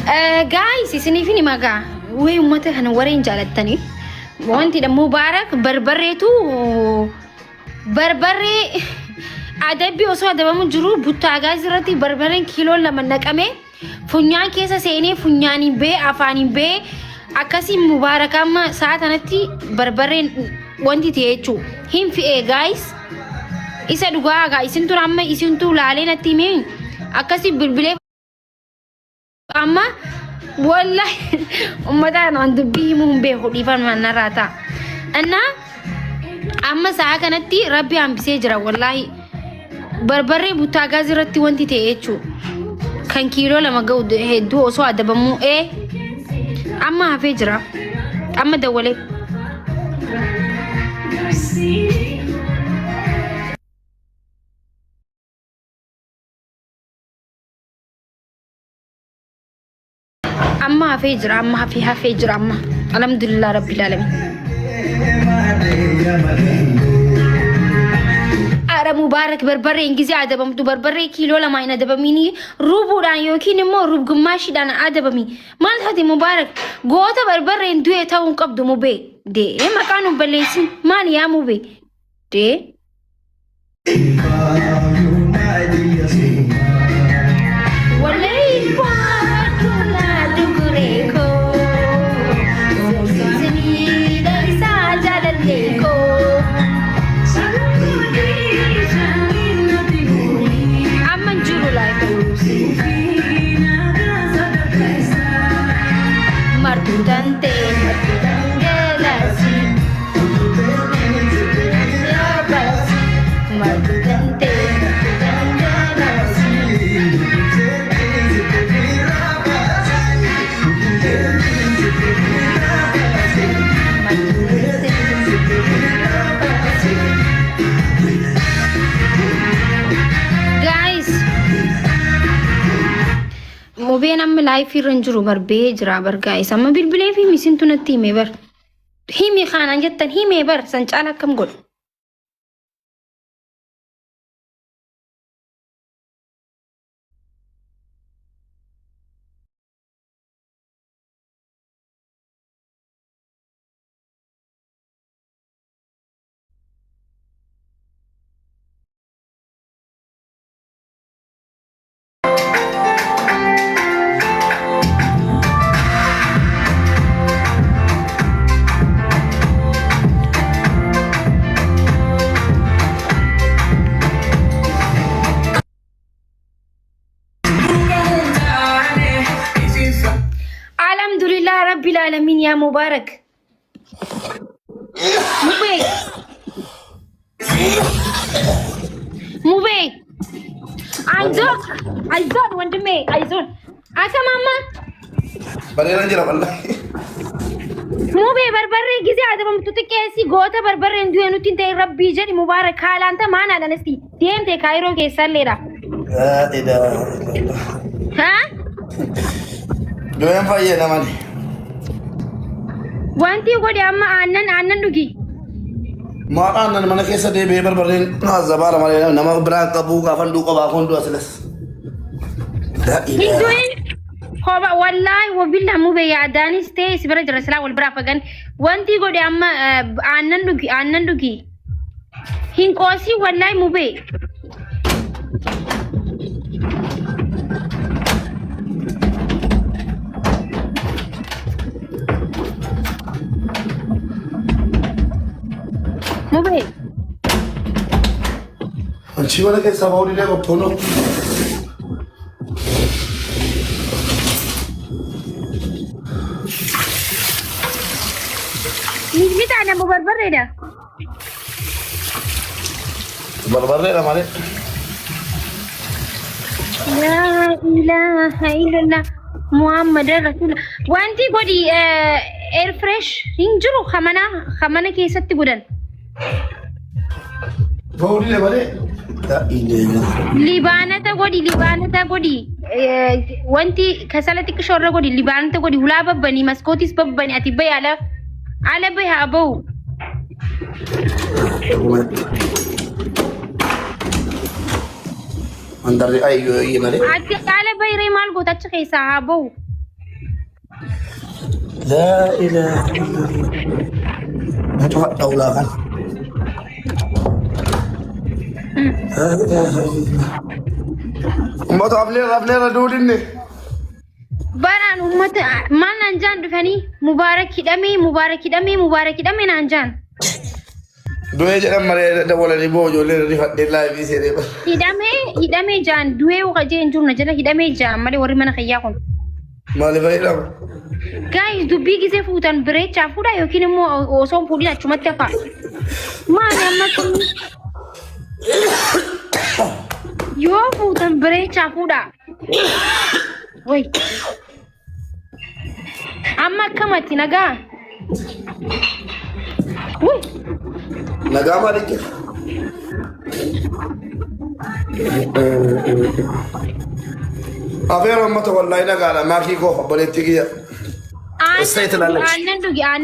guys isini fini maga way ummata kana wareen jaalatani wanti da mubarak barbareetu barbare adabi osoo adabamu jiru butaagaa jirati barbareen kiiloo lama naqame funyaan keessa seenee funyaani bee afaani bee akkasi mubarakama saatanatti barbareen wanti teechu hin fi'e guys isa dhugaa isin turamma isin tu laaleenatti mee akkasi bilbilee amma wallahi ummata aan dubbii mun be hudifan manarata anna amma saa kanatti rabbi hambisee jira wallahi barbaree butaagaa jirratti wanti teechu kan kiiloo lama ga'u hedduu osoo adabamu amma hafee jira amma dawwalee أما هفجر أما هفجر أما الحمد لله رب العالمين أرى مبارك بربري إنجزي عدبم تو بربري كيلو لما ينا دبميني روبو دان يوكيني مو روب قماشي دان عدبمي ما هذه مبارك قوتا بربري اندو يتاون قبضو مبي دي ما كانوا بليسين مالي يا مبي دي وبين أم لايف يرنجرو بربيج رابر جايس أما بالبلي في ميسين تنتي ميبر هي خانة جدا هي ميبر سنجالها كم قول رب العالمين يا مبارك موبي عايزون وندمي عايزون عسى ماما برينا نجرا والله موبي بربري جزي هذا بمتوتكيسي غوتا بربري ندو انو تنتي ربي جدي مبارك حالا انت ما انا نستي تيم تي كايرو كيسر ليرا ها دوين فاينا مالي وانتي قولي أما عنن دوكي ما أنا من كيسة دي بيبر برين زبالة مالي نما بران كبوكا فندوكا باكون دو أسلس هندوين خوبا والله وبالله مو بيعداني ستي سبرا جرسلا والبرا فغان وانتي قولي أما عنن دوكي هنكوسي والله مو بي موبي انشي ولا كيف سباوري ليه بطنو مش بتاعنا مبربر ده بربر ليه مالي لا إله إلا الله محمد رسول الله وانتي قولي اير فريش ينجرو خمنا كيسة تقولن بوري ليه مالي لا إله لبانة تقولي وانتي كسالتك شورة قولي لبانة تقولي ولا ببني مسكوتيس ببني أتبعي على بيها أبو Andar ay mali. Ati kale bay ray mal go tach kay sahabo. لا إله إلا الله نجوى أولاغا لا إله إلا الله ما تعبلي ردودني بران أمت ما نانجان دفني مبارك دمي نانجان دوي جرام مري دولا ريبو جولي ريفات لا في سيري hidame jaan du'ee waqajeen jirna jala hidame jaan malee warri mana kiyyaa kun. Maali fayyadamu? Guys dubbii gisee fuutan bireechaa fuudha yookiin immoo osoo fuudhin achumatti hafa. Maali amma kun yoo fuutan bireechaa fuudha. Wai. Amma akkamatti nagaa? Nagaa maali jira? Afeer ummata wallahi nagaadha maakii koo obboleettii kiyya. Sayt ላለች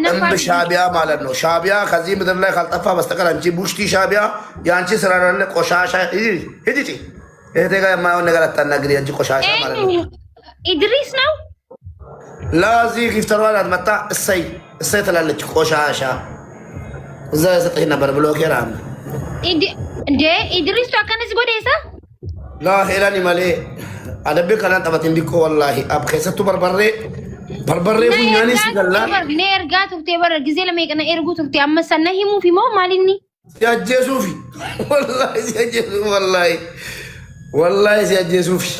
እንብ ሻቢያ ማለት ነው። ሻቢያ ከዚህ ምድር ላይ ካልጠፋ በስተቀር አንቺ ቡሽቲ ሻቢያ የአንቺ ስራ አይደለ ቆሻሻ። ሂጂ እህቴ ጋር የማይሆን ነገር አታናግሪ። አንቺ ቆሻሻ ማለት ነው። ኢድሪስ ነው ለዚህ ጊፍተሯን አትመጣ እሰይ ትላለች ቆሻሻ። እዛ የሰጠኝ ነበር ብሎኬር አለ እንዴ ኢድሪስ ታከነስ ጎዴሳ لا هيلاني مالي أدبي كلام تبعت عندك والله أب كيسة بربرة فنياني سجلا نيرجع تبتبر جزيلة ميكنا إرجو تبتي أما سنة هي مو في مو ماليني يا جيسوفي والله يا جيسوف والله يا جيسوفي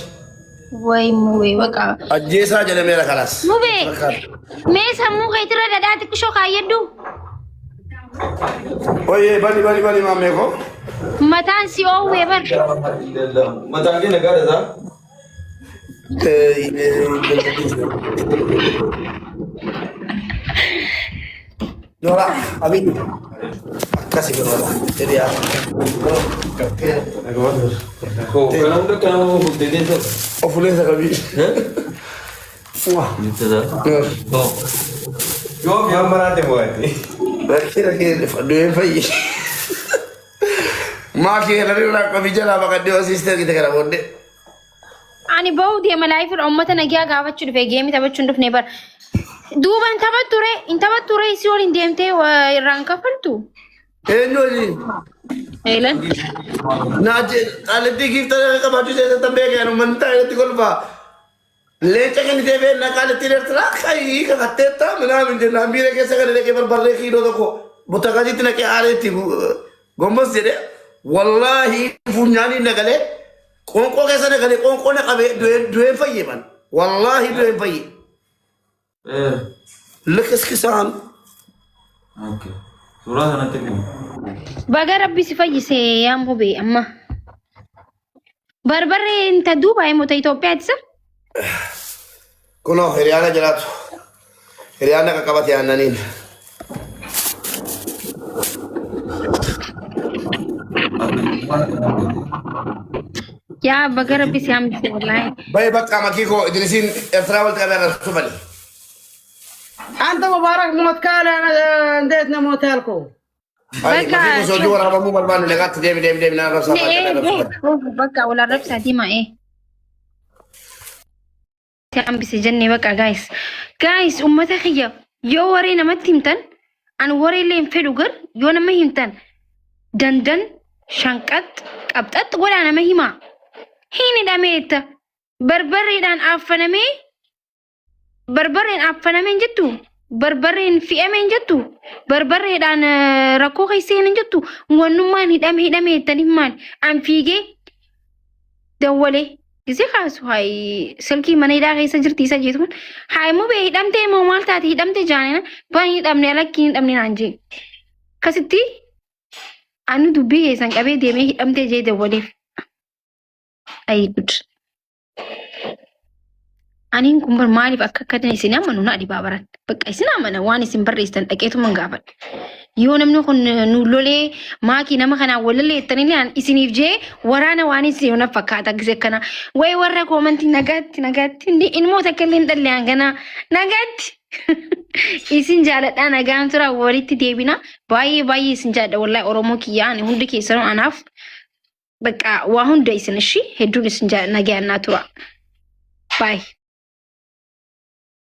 وای موي وکا الجيسا جل میرا خلاص مو به ميس همو خيترا دادات كشو خايدو oye bali mame ko matan si o weber matan ke naga da za Nora abi kasih ke Nora jadi ya ko kana da kana mu de de to ofuleza kabisa wah gitu da to yo biar marate mo ati Lagi dua fayi. Maki lari udah kami jalan makan dua sister kita kena bonde. ani bawdi ama life ummata nagiya gaafachuu dhufe geemi taphachuun dhufne bar duuban taphatture si waliin deemtee irraan kafaltu Enjoy. eelan Naje alati gifta ka baju saya tambe kan manta alati golfa. Lecha kan deve na kalati rtra kai ka kateta mana min de nambire ke sa kare ke bar barre ki do ko butagaji tina ke areti gombas jere wallahi funyani nagale konko ke sa nagale konko na kabe due fayi man wallahi due fayi lekas kisan okay surah sana temu baga rabbi si fayyise yaa mube amma barbarre inta duuba himota Itoophiyaatisa kuno hiriyaana jiraatu hiriyaana kakabate aannaniin yaa baga rabbi si hambise wallahi bay bakka makiko idrisiin ertraa wal qabee sufali أنت مبارك موت كان أنا نديتنا موتالكو ay Bakka- makiko soo juwa raba mu balbaanu legaatti deemi na rabsa bakka wala rabsa dima hambise jenne bakka guys ummata kiyya yoo waree namatti himtan an waree illee hin fedhu gar yoo nama himtan dandan shanqat qabxat godhaa nama hima hin hidhameetta barbarreedhaan affanameen jettu barbarreen fi'ameen jettu barbarreedhaan rakkoo keesseen jettu wannummaan hidhameettan himmaan an fiigee dawwalee gisee kaasu hay silkii mana hidhaa keessa jirti isa jeetu kun hay mubee hidhamtee moo maal taate hidhamte jaanina baan hidhamne alakkiin hidhamne naan jee kasitti anu dubbii keessan qabee deemee hidhamtee jee dawwaleef ay gud aniin kun bar maaliif akka isin amanu na dhibaa baran bakka isin amana waan isin barreessan dhaqeetuma gaafadha yoo namni kun nu lolee maakii nama kanaan walalee jettanii isiniif jee waraana waan isin yoo na fakkaata gisee kana way warra koomantii nagaatti ilmoo takka illee hin dhalle hangana nagaatti isin jaaladhaa nagaan tura walitti deebina baay'ee isin jaalladha wallahi oromoo kiyyaan hundi keessanuu anaaf bakka waa hunda isin ishi hedduun isin jaalladha nagaan naa tura bye